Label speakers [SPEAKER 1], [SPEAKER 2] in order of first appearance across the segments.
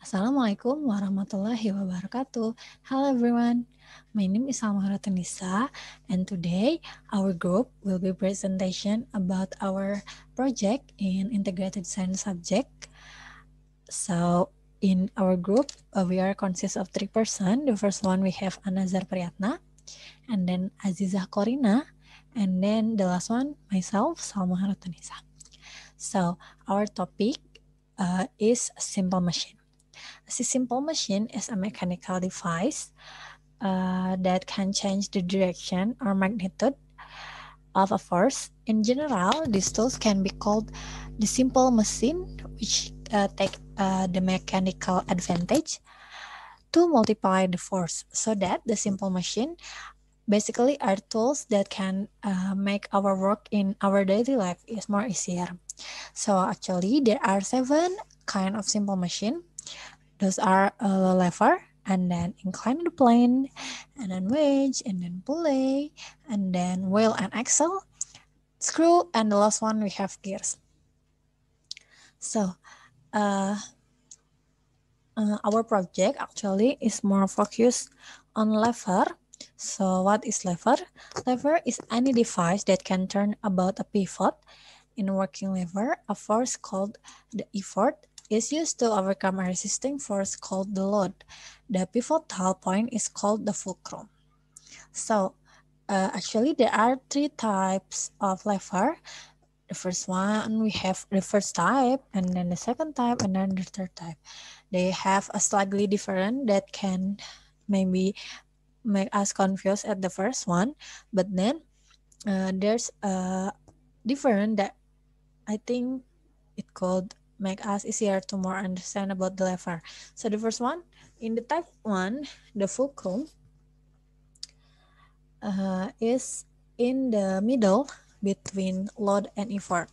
[SPEAKER 1] Assalamualaikum warahmatullahi wabarakatuh. Hello everyone. My name is Salma Ratanisa, and today our group will be presentation about our project in integrated science subject. So in our group, we are consist of 3 persons. The first one we have Anazar Priyatna, and then Azizah Korina, and then the last one myself, Salma Ratanisa. So our topic is simple machine. A simple machine is a mechanical device that can change the direction or magnitude of a force. In general, these tools can be called the simple machine, which take the mechanical advantage to multiply the force, so that the simple machine basically are tools that can make our work in our daily life is more easier. So actually, there are 7 kind of simple machine. Those are a lever, and then incline the plane, and then wedge, and then pulley, and then wheel and axle, screw, and the last one we have gears. So our project actually is more focused on lever. So what is lever? Lever is any device that can turn about a pivot. In working lever, a force called the effort is used to overcome a resisting force called the load. The pivotal point is called the fulcrum. So actually there are 3 types of lever. The first one we have the first type, and then the second type, and then the third type. They have a slightly different that can maybe make us confused at the first one, but then there's a different that I think it could make us easier to more understand about the lever. So the first one, in the type 1, the fulcrum is in the middle between load and effort.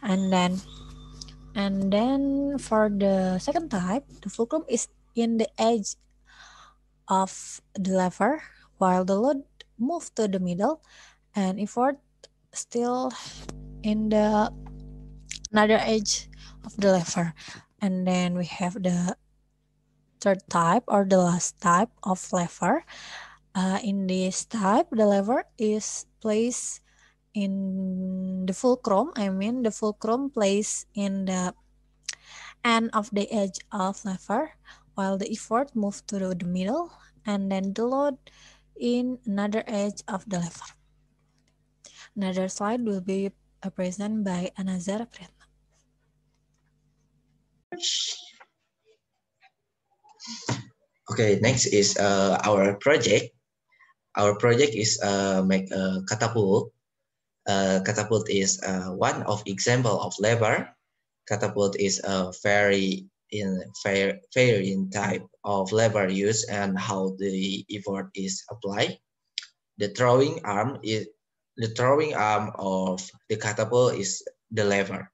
[SPEAKER 1] And then for the second type, the fulcrum is in the edge of the lever, while the load moves to the middle and effort still in the another edge of the lever. And then we have the third type or the last type of lever. In this type, the lever is placed in the fulcrum. The fulcrum placed in the end of the edge of lever, while the effort moves to the middle, and then the load in another edge of the lever. Another slide will be presented by Anazar Priyatna.
[SPEAKER 2] Okay, next is our project. Our project is make a catapult. Catapult is one of example of lever. Catapult is a very in type of lever used and how the effort is applied. The throwing arm of the catapult is the lever.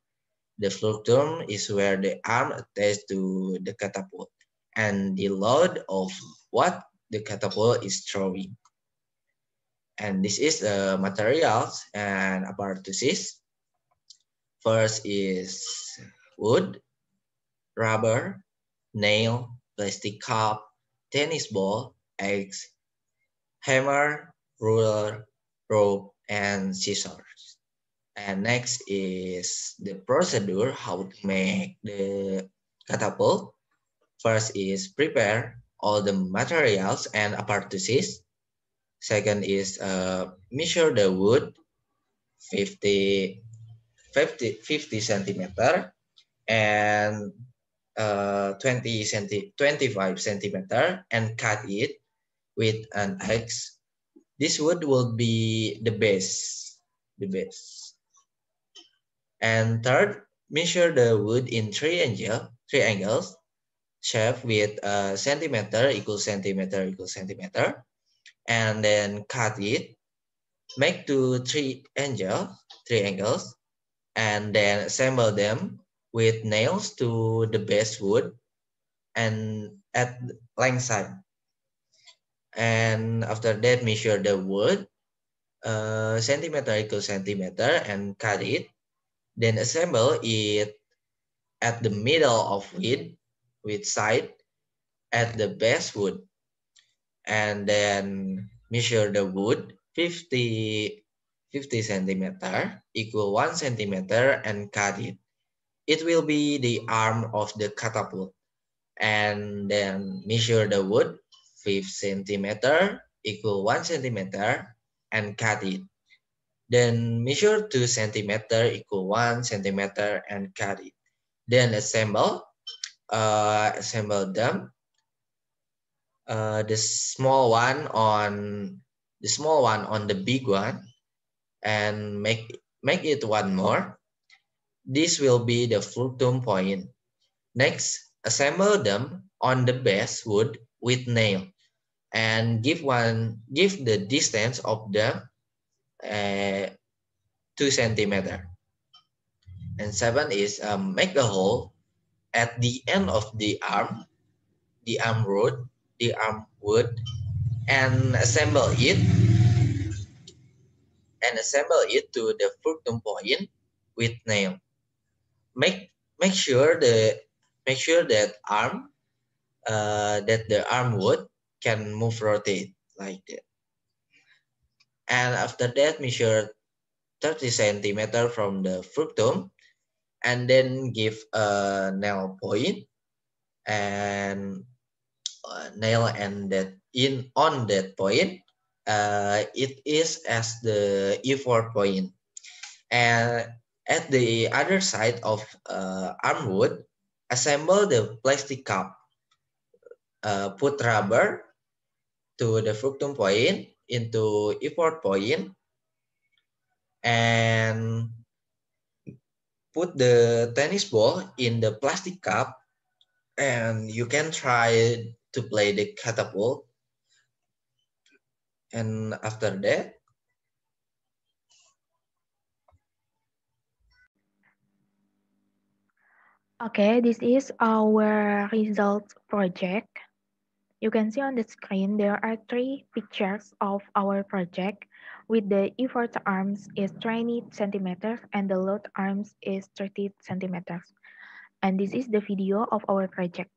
[SPEAKER 2] The fulcrum is where the arm attached to the catapult, and the load of what the catapult is throwing. And this is the materials and apparatuses. First is wood, rubber, nail, plastic cup, tennis ball, eggs, hammer, ruler, rope, and scissors. And next is the procedure how to make the catapult. First is prepare all the materials and apparatuses. Second is measure the wood 50 centimeter and 25 centimeter and cut it with an axe. This wood will be the base. And third, measure the wood in three angles, shape with centimeter equals centimeter equals centimeter, and then cut it. Make three angles, and then assemble them with nails to the base wood and at length side. And after that, measure the wood centimeter equals centimeter and cut it. Then assemble it at the middle of it with side at the base wood, and then measure the wood 50 centimeter equal 1 centimeter and cut it. It will be the arm of the catapult, and then measure the wood 5 centimeter equal 1 centimeter and cut it. Then measure 2 centimeter equal 1 centimeter and cut it. Then assemble them. The small one on the big one, and make it one more. This will be the fulcrum point. Next, assemble them on the base wood with nail, and give the distance of them 2 centimeter. And 7 is make a hole at the end of the arm wood, and assemble it to the fulcrum point with nail. Make make sure the make sure that the arm wood can move rotate like that. And after that, measure 30 centimeter from the fulcrum, and then give a nail point and nail and that in on that point. It is as the effort point. And at the other side of arm wood, assemble the plastic cup. Put rubber to the fulcrum point into effort point, and put the tennis ball in the plastic cup, and you can try to play the catapult. And after that,
[SPEAKER 3] Okay, this is our result project. You can see on the screen there are 3 pictures of our project with the effort arms is 20 centimeters and the load arms is 30 centimeters. And this is the video of our project.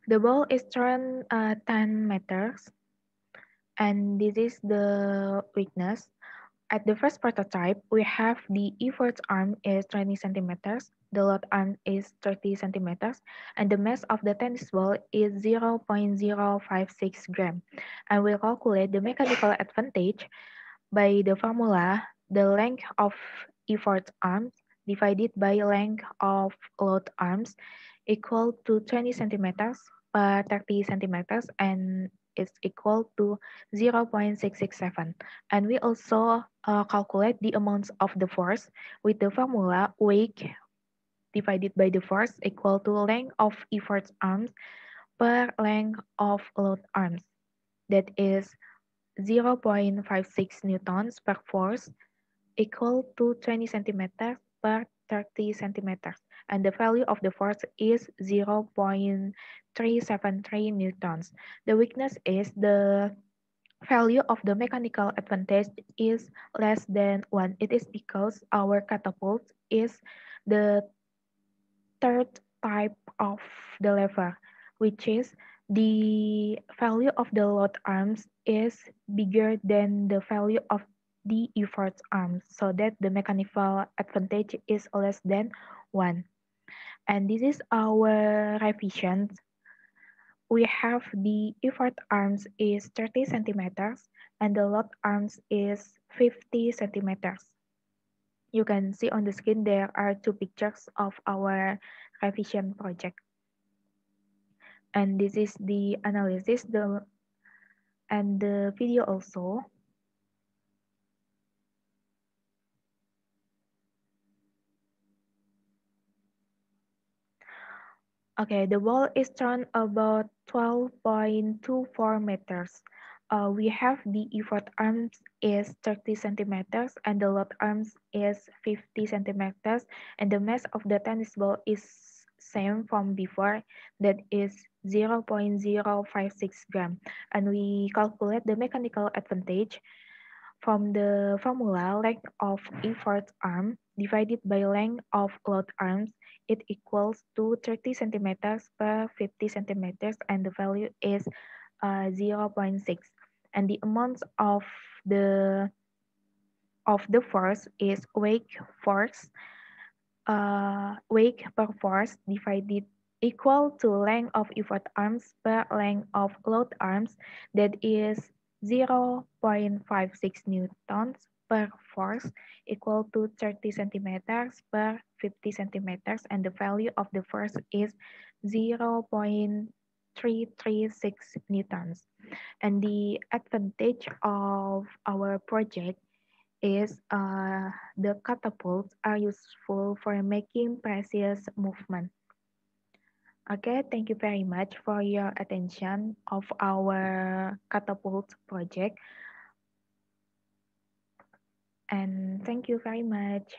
[SPEAKER 3] The ball is thrown 10 meters, and this is the weakness. At the first prototype, we have the effort arm is 20 centimeters, the load arm is 30 centimeters, and the mass of the tennis ball is 0.056 gram. And we calculate the mechanical advantage by the formula, the length of effort arms divided by length of load arms equal to 20 centimeters per 30 centimeters, and is equal to 0.667. And we also calculate the amounts of the force with the formula weight divided by the force equal to length of effort arms per length of load arms. That is 0.56 newtons per force equal to 20 centimeters per 30 centimeters. And the value of the force is 0.373 newtons. The weakness is the value of the mechanical advantage is less than 1. It is because our catapult is the third type of the lever, which is the value of the load arms is bigger than the value of the effort arms, so that the mechanical advantage is less than 1. And this is our revision. We have the effort arms is 30 centimeters and the load arms is 50 centimeters. You can see on the screen there are 2 pictures of our revision project. And this is the analysis and the video also. Okay, the ball is thrown about 12.24 meters. We have the effort arms is 30 centimeters and the load arms is 50 centimeters, and the mass of the tennis ball is same from before, that is 0.056 gram. And we calculate the mechanical advantage from the formula length of effort arm divided by length of load arms. It equals to 30 centimeters per 50 centimeters, and the value is zero point 0.6. And the amount of the force is weight per force divided equal to length of effort arms per length of load arms, that is 0.56 newtons per force equal to 30 centimeters per 50 centimeters, and the value of the force is 0.336 newtons. And the advantage of our project is the catapults are useful for making precise movement. Okay, thank you very much for your attention of our catapult project, and thank you very much.